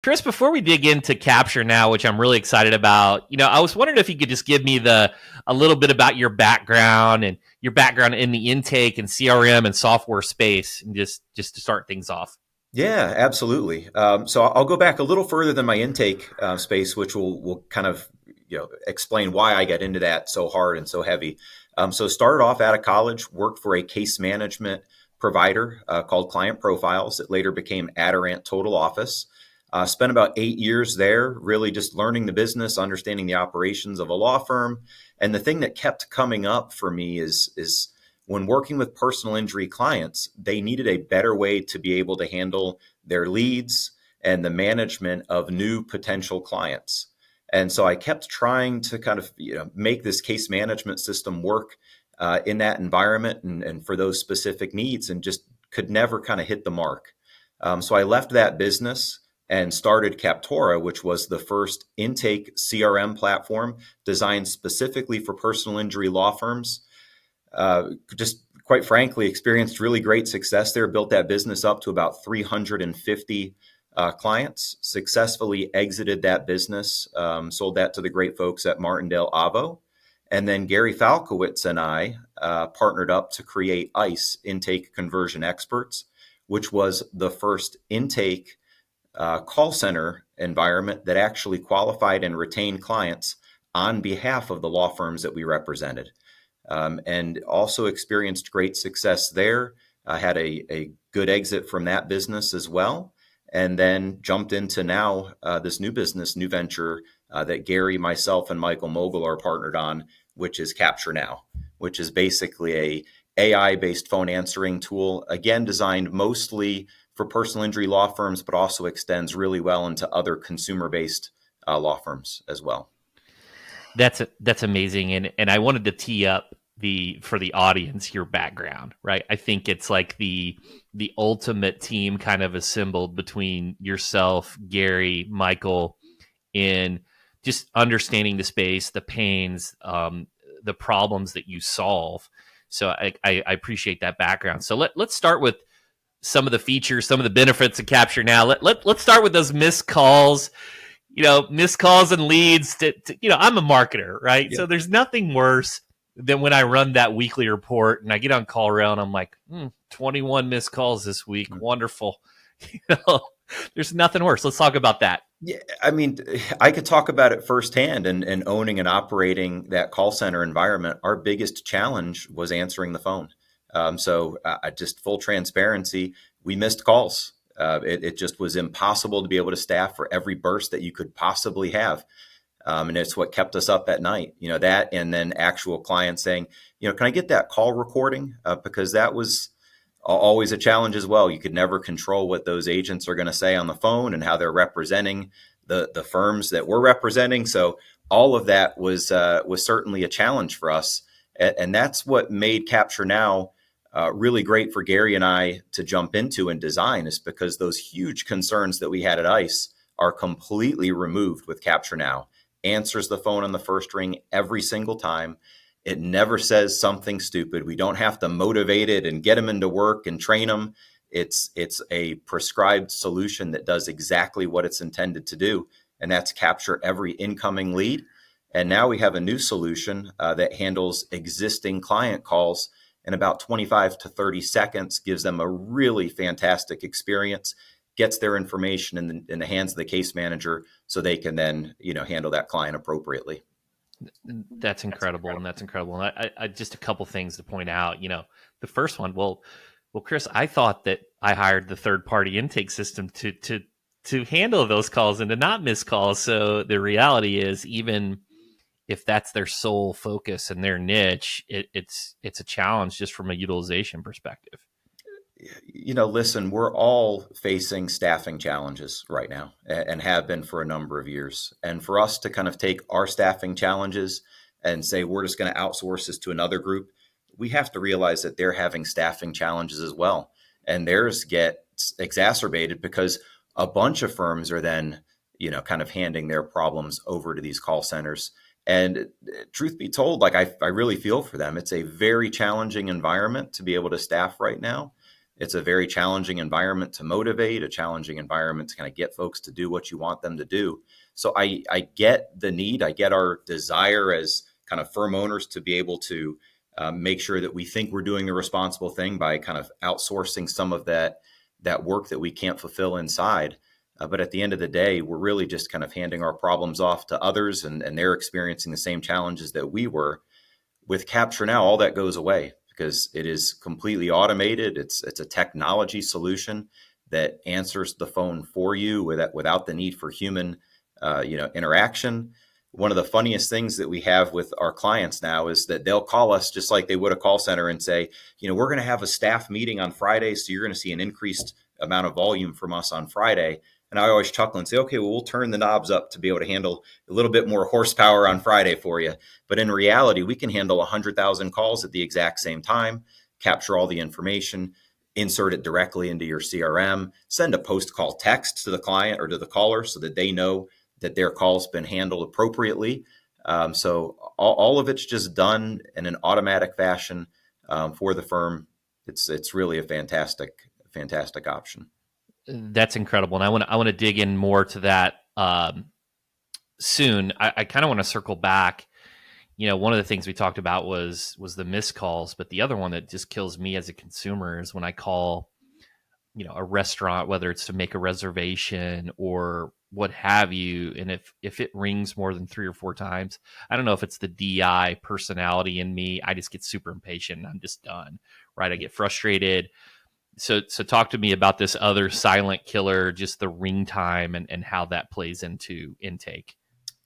Chris, before we dig into Capture Now, which I'm really excited about, I was wondering if you could just give me a little bit about your background and your background in the intake and CRM and software space, and just to start things off. Yeah, absolutely. So I'll go back a little further than my intake space, which will kind of explain why I get into that so hard and so heavy. So started off out of college, worked for a case management provider called Client Profiles. It later became Adirant Total Office. Spent about 8 years there, really just learning the business, understanding the operations of a law firm. And the thing that kept coming up for me is when working with personal injury clients, they needed a better way to be able to handle their leads and the management of new potential clients. And so I kept trying to kind of make this case management system work in that environment and for those specific needs, and just could never kind of hit the mark. So I left that business and started Captura, which was the first intake CRM platform designed specifically for personal injury law firms. Just quite frankly, experienced really great success there, built that business up to about 350 clients, successfully exited that business, sold that to the great folks at Martindale Avo. And then Gary Falkowitz and I partnered up to create ICE, Intake Conversion Experts, which was the first intake call center environment that actually qualified and retained clients on behalf of the law firms that we represented. And also experienced great success there. I had a good exit from that business as well. And then jumped into now this new business, new venture that Gary, myself, and Michael Mogul are partnered on, which is CaptureNow, which is basically a AI-based phone answering tool, again, designed mostly for personal injury law firms, but also extends really well into other consumer-based law firms as well. That's amazing, and I wanted to tee up for the audience your background, right? I think it's like the ultimate team kind of assembled between yourself, Gary, Michael, in just understanding the space, the pains, the problems that you solve. So I appreciate that background. So let's start with some of the features, some of the benefits of Capture Now. Let's start with those missed calls. Missed calls and leads I'm a marketer, right? Yeah. So there's nothing worse than when I run that weekly report and I get on call rail and I'm like, 21 missed calls this week. Wonderful. There's nothing worse. Let's talk about that. Yeah, I mean, I could talk about it firsthand, and owning and operating that call center environment. Our biggest challenge was answering the phone. So just full transparency, we missed calls. It just was impossible to be able to staff for every burst that you could possibly have. And it's what kept us up at night, that, and then actual clients saying, can I get that call recording? Because that was always a challenge as well. You could never control what those agents are going to say on the phone and how they're representing the firms that we're representing. So all of that was certainly a challenge for us. And that's what made Capture Now really great for Gary and I to jump into and design, is because those huge concerns that we had at ICE are completely removed with Capture Now. Answers the phone on the first ring every single time. It never says something stupid. We don't have to motivate it and get them into work and train them. It's a prescribed solution that does exactly what it's intended to do, and that's capture every incoming lead. And now we have a new solution that handles existing client calls in about 25 to 30 seconds, gives them a really fantastic experience, gets their information in the hands of the case manager so they can then handle that client appropriately. That's incredible, and that's incredible. And I just a couple things to point out. The first one, well, Chris, I thought that I hired the third party intake system to handle those calls and to not miss calls. So the reality is, even if that's their sole focus and their niche, it's a challenge just from a utilization perspective. Listen, we're all facing staffing challenges right now and have been for a number of years. And for us to kind of take our staffing challenges and say we're just going to outsource this to another group, we have to realize that they're having staffing challenges as well. And theirs get exacerbated because a bunch of firms are then, kind of handing their problems over to these call centers. And truth be told, like I really feel for them. It's a very challenging environment to be able to staff right now. It's a very challenging environment to motivate, a challenging environment to kind of get folks to do what you want them to do. So I get the need, I get our desire as kind of firm owners to be able to make sure that we think we're doing the responsible thing by kind of outsourcing some of that work that we can't fulfill inside. But at the end of the day, we're really just kind of handing our problems off to others, and they're experiencing the same challenges that we were. With CaptureNow, all that goes away because it is completely automated. It's a technology solution that answers the phone for you without the need for human interaction. One of the funniest things that we have with our clients now is that they'll call us just like they would a call center and say, we're going to have a staff meeting on Friday, so you're going to see an increased amount of volume from us on Friday. And I always chuckle and say, okay, well, we'll turn the knobs up to be able to handle a little bit more horsepower on Friday for you. But in reality, we can handle 100,000 calls at the exact same time, capture all the information, insert it directly into your CRM, send a post-call text to the client or to the caller so that they know that their call's been handled appropriately. So all of it's just done in an automatic fashion for the firm. It's really a fantastic option. That's incredible, and I want to dig in more to that soon. I kind of want to circle back. One of the things we talked about was the missed calls, but the other one that just kills me as a consumer is when I call, a restaurant, whether it's to make a reservation or what have you, and if it rings more than 3 or 4 times, I don't know if it's the DI personality in me. I just get super impatient and I'm just done. Right? I get frustrated. So talk to me about this other silent killer, just the ring time and how that plays into intake.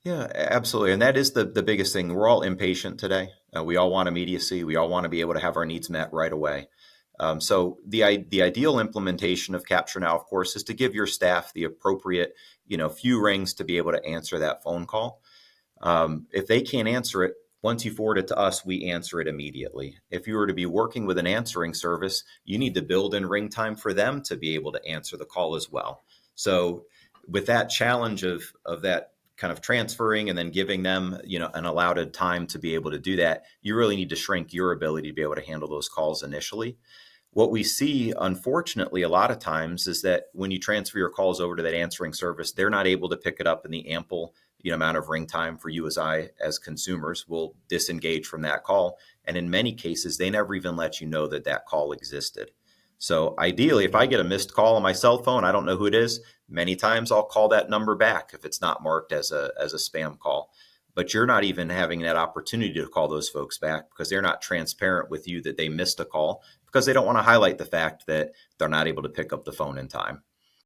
Yeah, absolutely. And that is the biggest thing. We're all impatient today. We all want immediacy. We all want to be able to have our needs met right away. So the ideal implementation of CaptureNow, of course, is to give your staff the appropriate, few rings to be able to answer that phone call. If they can't answer it, once you forward it to us, we answer it immediately. If you were to be working with an answering service, you need to build in ring time for them to be able to answer the call as well. So with that challenge of that kind of transferring and then giving them, an allotted time to be able to do that, you really need to shrink your ability to be able to handle those calls initially. What we see, unfortunately, a lot of times is that when you transfer your calls over to that answering service, they're not able to pick it up in the ample amount of ring time for you as consumers will disengage from that call. And in many cases, they never even let you know that call existed. So ideally, if I get a missed call on my cell phone, I don't know who it is. Many times I'll call that number back if it's not marked as a spam call. But you're not even having that opportunity to call those folks back because they're not transparent with you that they missed a call because they don't want to highlight the fact that they're not able to pick up the phone in time.